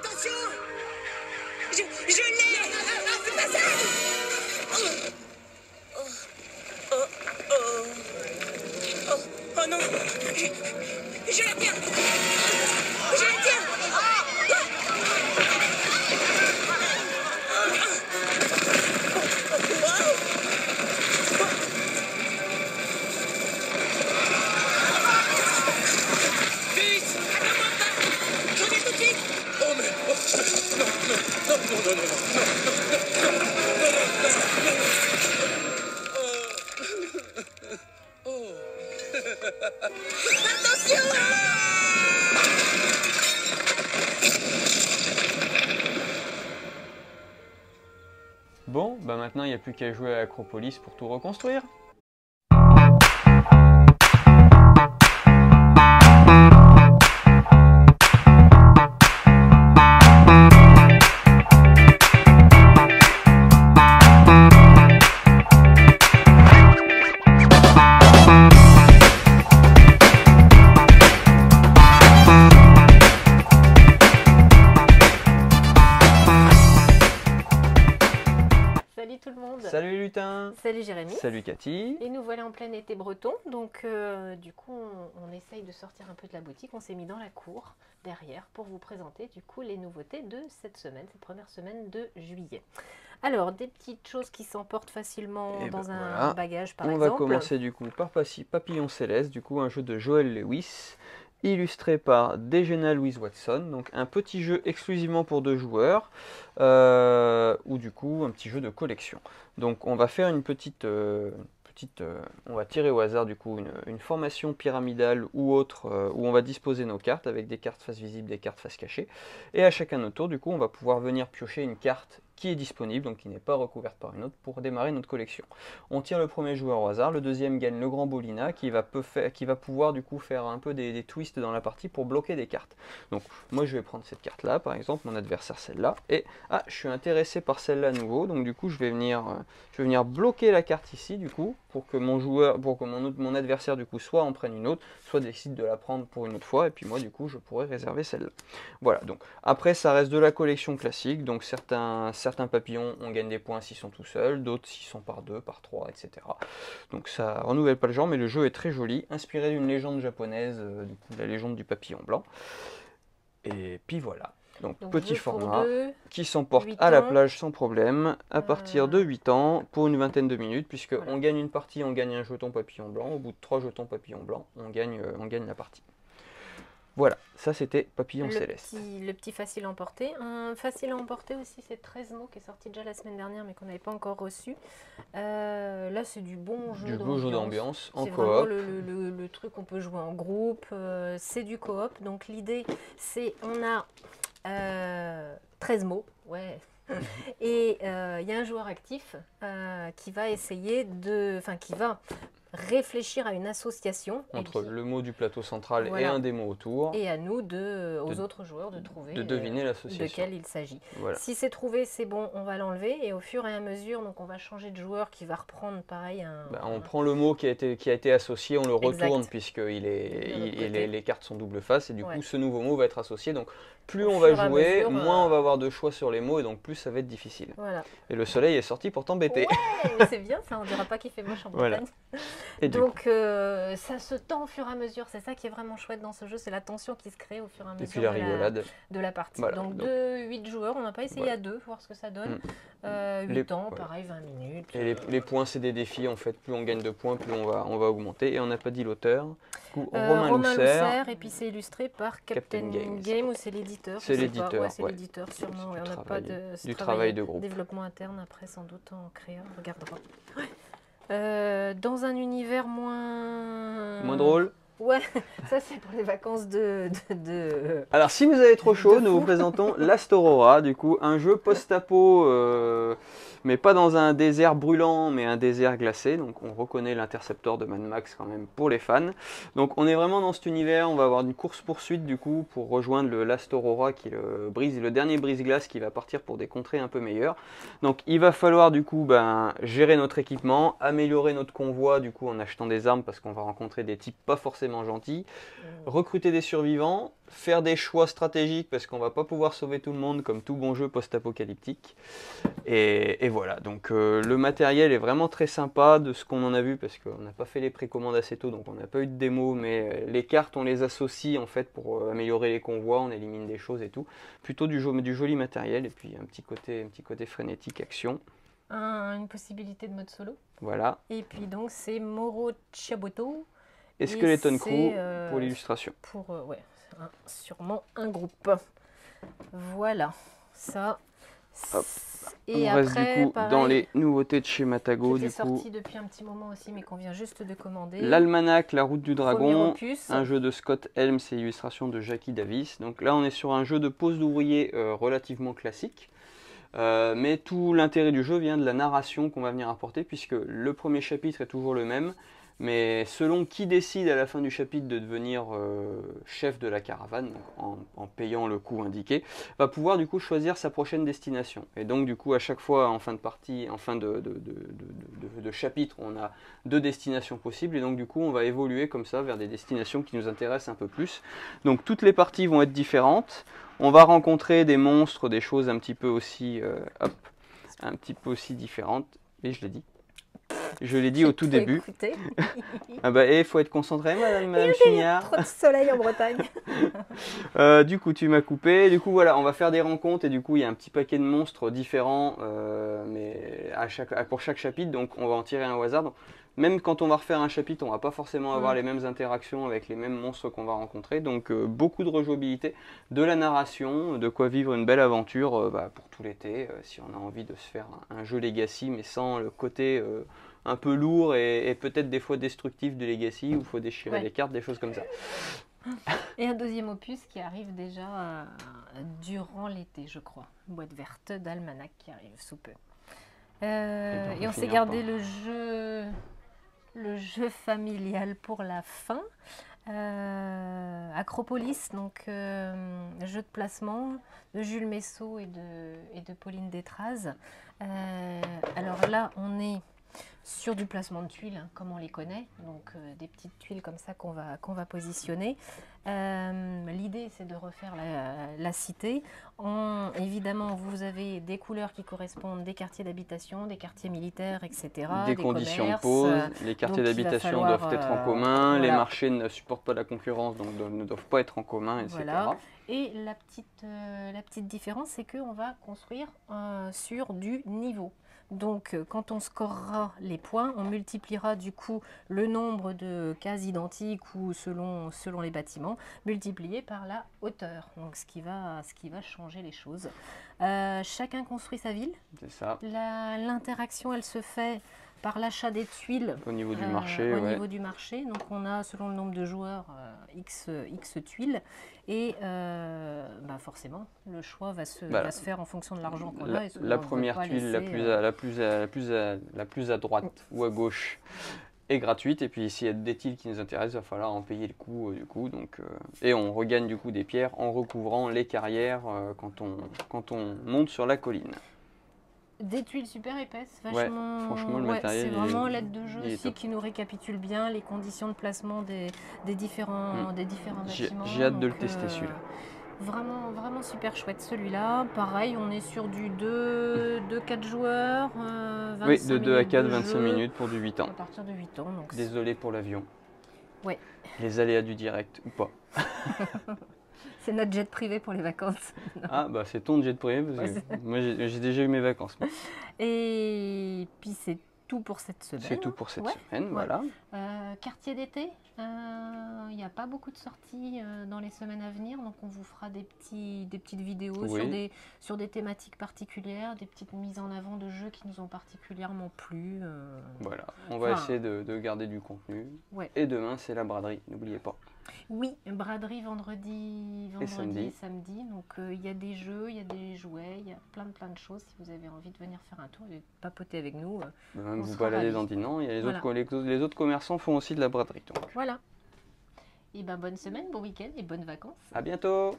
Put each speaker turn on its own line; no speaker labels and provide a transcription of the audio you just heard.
Attention! Je l'ai! Fais pas ça! Oh non! Je la tiens! Je la tiens! Fils! Attends-moi pas! Je reviens tout de suite!
Oh mais...
Attention!
Bon, bah maintenant il n'y a plus qu'à jouer à Acropolis pour tout reconstruire.
Salut tout le monde.
Salut les lutins.
Salut Jérémy.
Salut Cathy.
Et nous voilà en plein été breton, donc du coup on essaye de sortir un peu de la boutique. On s'est mis dans la cour derrière pour vous présenter du coup les nouveautés de cette semaine, cette première semaine de juillet. Alors des petites choses qui s'emportent facilement
Et
dans
ben
un
voilà.
bagage par
On
exemple.
va commencer du coup par Papillon Céleste, du coup un jeu de Joel Lewis, illustré par Dejena Louise Watson, donc un petit jeu exclusivement pour 2 joueurs, ou du coup un petit jeu de collection. Donc on va faire une petite, on va tirer au hasard du coup une formation pyramidale ou autre, où on va disposer nos cartes avec des cartes face visible, des cartes face cachée, et à chacun notre tour du coup on va pouvoir venir piocher une carte qui est disponible, donc qui n'est pas recouverte par une autre, pour démarrer notre collection. On tire le premier joueur au hasard, le deuxième gagne le grand Bolina, qui va pouvoir du coup faire un peu des twists dans la partie pour bloquer des cartes. Donc moi je vais prendre cette carte là, par exemple, mon adversaire celle-là, et je suis intéressé par celle-là à nouveau, donc du coup je vais venir bloquer la carte ici du coup, pour que mon adversaire du coup soit en prenne une autre, soit décide de la prendre pour une autre fois, et puis moi du coup je pourrais réserver celle-là. Voilà, donc après ça reste de la collection classique, donc certains papillons, on gagne des points s'ils sont tout seuls, d'autres s'ils sont par 2, par 3, etc. Donc ça renouvelle pas le genre, mais le jeu est très joli, inspiré d'une légende japonaise, du coup, la légende du papillon blanc. Et puis voilà. Donc petit format qui s'emporte à la plage sans problème, à partir de 8 ans, pour une vingtaine de minutes, puisque on gagne une partie, on gagne un jeton papillon blanc, au bout de 3 jetons papillon blanc, on gagne la partie. Voilà, ça c'était Papillon Céleste.
Le petit facile à emporter. Un facile à emporter aussi, c'est 13 mots qui est sorti déjà la semaine dernière mais qu'on n'avait pas encore reçu. Là c'est du bon jeu
d'ambiance en coop.
C'est vraiment le truc qu'on peut jouer en groupe. C'est du coop. Donc l'idée c'est on a 13 mots. Ouais. Et il y a un joueur actif qui va essayer qui va réfléchir à une association
entre le mot du plateau central et un des mots autour,
et à nous aux autres joueurs de trouver,
de deviner l'association
de quelle il s'agit.
Voilà.
Si c'est trouvé, c'est bon, on va l'enlever et au fur et à mesure, donc on va changer de joueur qui va reprendre pareil
on prend le mot qui a été associé, on le retourne puisque
les
les cartes sont double face et du coup ce nouveau mot va être associé. Donc plus on va jouer, moins on va avoir de choix sur les mots et donc plus ça va être difficile.
Voilà.
Et le soleil est sorti pour t'embêter.
Ouais, mais c'est bien ça, on dira pas qu'il fait moche en Bretagne.
Et
donc ça se tend au fur et à mesure, c'est ça qui est vraiment chouette dans ce jeu, c'est la tension qui se crée au fur et à mesure
et puis la rigolade
de la partie.
Voilà,
donc de 8 joueurs, on n'a pas essayé à 2, voir ce que ça donne. 8 ans, pareil, 20 minutes.
Et les points c'est des défis en fait, plus on gagne de points, plus on va augmenter. Et on n'a pas dit l'auteur.
Romain Lousser, et puis c'est illustré par Captain Game ou c'est l'éditeur.
C'est l'éditeur,
c'est l'éditeur sûrement. On n'a pas
du travail de groupe.
Développement interne après sans doute en créa, on regardera. Dans un univers moins
drôle.
Ouais, ça c'est pour les vacances
Alors si vous avez trop chaud, nous vous présentons Last Aurora, du coup un jeu post-apo, mais pas dans un désert brûlant, mais un désert glacé. Donc on reconnaît l'Interceptor de Mad Max quand même pour les fans. Donc on est vraiment dans cet univers, on va avoir une course-poursuite du coup pour rejoindre le Last Aurora qui est le dernier brise-glace qui va partir pour des contrées un peu meilleures. Donc il va falloir du coup gérer notre équipement, améliorer notre convoi du coup en achetant des armes parce qu'on va rencontrer des types pas forcément forcément gentil, recruter des survivants, faire des choix stratégiques parce qu'on va pas pouvoir sauver tout le monde comme tout bon jeu post-apocalyptique. Et voilà, donc le matériel est vraiment très sympa de ce qu'on en a vu parce qu'on n'a pas fait les précommandes assez tôt, donc on n'a pas eu de démo, mais les cartes on les associe en fait pour améliorer les convois, on élimine des choses et tout. Plutôt du joli matériel et puis un petit côté frénétique, action.
Une possibilité de mode solo.
Voilà.
Et puis donc c'est Moro Chaboto.
Et Skeleton
c'est,
Crew pour l'illustration.
Pour ouais, sûrement un groupe. Voilà, ça.
Hop.
Et
on
après,
reste du coup
pareil,
dans les nouveautés de chez Matago.
qui
Du
était
coup,
sorti depuis un petit moment aussi, mais qu'on vient juste de commander.
l'Almanach, la route du
Premier
dragon,
opus.
un jeu de Scott Helms et illustration de Jackie Davis. Donc là, on est sur un jeu de pose d'ouvrier relativement classique. Mais tout l'intérêt du jeu vient de la narration qu'on va venir apporter, puisque le premier chapitre est toujours le même, mais selon qui décide à la fin du chapitre de devenir chef de la caravane, en payant le coût indiqué, va pouvoir du coup choisir sa prochaine destination. Et donc du coup à chaque fois en fin de partie, en fin de chapitre, on a 2 destinations possibles, et donc du coup on va évoluer comme ça vers des destinations qui nous intéressent un peu plus. Donc toutes les parties vont être différentes. On va rencontrer des monstres, des choses un petit peu aussi, un petit peu aussi différentes. Et je l'ai dit. Je l'ai dit au tout début. Ah bah, il faut être concentré, madame Chignard.
Trop de soleil en Bretagne.
Du coup, tu m'as coupé. Du coup, voilà, on va faire des rencontres et du coup, il y a un petit paquet de monstres différents, mais pour chaque chapitre, donc on va en tirer un au hasard. Donc, même quand on va refaire un chapitre, on va pas forcément avoir les mêmes interactions avec les mêmes monstres qu'on va rencontrer. Donc beaucoup de rejouabilité, de la narration, de quoi vivre une belle aventure pour tout l'été. Si on a envie de se faire un jeu Legacy, mais sans le côté un peu lourd et peut-être des fois destructif de Legacy, où il faut déchirer les cartes, des choses comme ça.
Et un deuxième opus qui arrive déjà durant l'été, je crois. Une boîte verte d'Almanach qui arrive sous peu. Et on s'est gardé le jeu familial pour la fin. Acropolis, donc jeu de placement de Jules Messot et de Pauline Détraz. Alors là, on est sur du placement de tuiles, hein, comme on les connaît, donc des petites tuiles comme ça qu'on va positionner. L'idée, c'est de refaire la cité. Évidemment, vous avez des couleurs qui correspondent des quartiers d'habitation, des quartiers militaires, etc.
Des conditions
commerces,
de pose, les quartiers d'habitation doivent être en commun,
voilà.
les marchés ne supportent pas la concurrence, donc ne doivent pas être en commun, etc.
Voilà. Et la petite différence, c'est qu'on va construire sur du niveau. Donc, quand on scorera les points, on multipliera du coup le nombre de cases identiques ou selon les bâtiments, multiplié par la hauteur. Donc, ce qui va changer les choses. Chacun construit sa ville.
C'est ça.
L'interaction, elle se fait par l'achat des tuiles
au niveau du marché.
Niveau du marché. Donc, on a, selon le nombre de joueurs, X tuiles. Et forcément, le choix va se faire en fonction de l'argent qu'on a.
La première tuile la plus à droite ou à gauche est gratuite. Et puis, s'il y a des tuiles qui nous intéressent, il va falloir en payer le coût. Et on regagne du coup des pierres en recouvrant les carrières quand on monte sur la colline.
Des tuiles super épaisses,
vachement. Franchement, le matériel.
C'est vraiment l'aide de jeu aussi qui nous récapitule bien les conditions de placement des différents bâtiments.
J'ai hâte de le tester celui-là.
Vraiment, vraiment super chouette celui-là. Pareil, on est sur du 2-4 joueurs. 25
de 2 à 4,
de
25
jeu,
minutes pour du 8 ans.
À partir de 8 ans. Donc
désolé pour l'avion.
Ouais.
Les aléas du direct ou pas.
C'est notre jet privé pour les vacances.
Ah bah c'est ton jet privé parce que moi j'ai déjà eu mes vacances.
Et puis c'est tout pour cette semaine.
C'est tout pour cette semaine, voilà.
Quartier d'été, il n'y a pas beaucoup de sorties dans les semaines à venir, donc on vous fera des petites vidéos sur des thématiques particulières, des petites mises en avant de jeux qui nous ont particulièrement plu.
Voilà, on va essayer de garder du contenu. Ouais. Et demain c'est la braderie, n'oubliez pas.
Oui, braderie vendredi et samedi. Donc il y a des jeux, il y a des jouets, il y a plein de choses. Si vous avez envie de venir faire un tour et de papoter avec nous,
même vous balader dans Dinan. Il y a les autres commerçants font aussi de la braderie. Donc.
Voilà. Et bonne semaine, bon week-end et bonnes vacances.
À bientôt.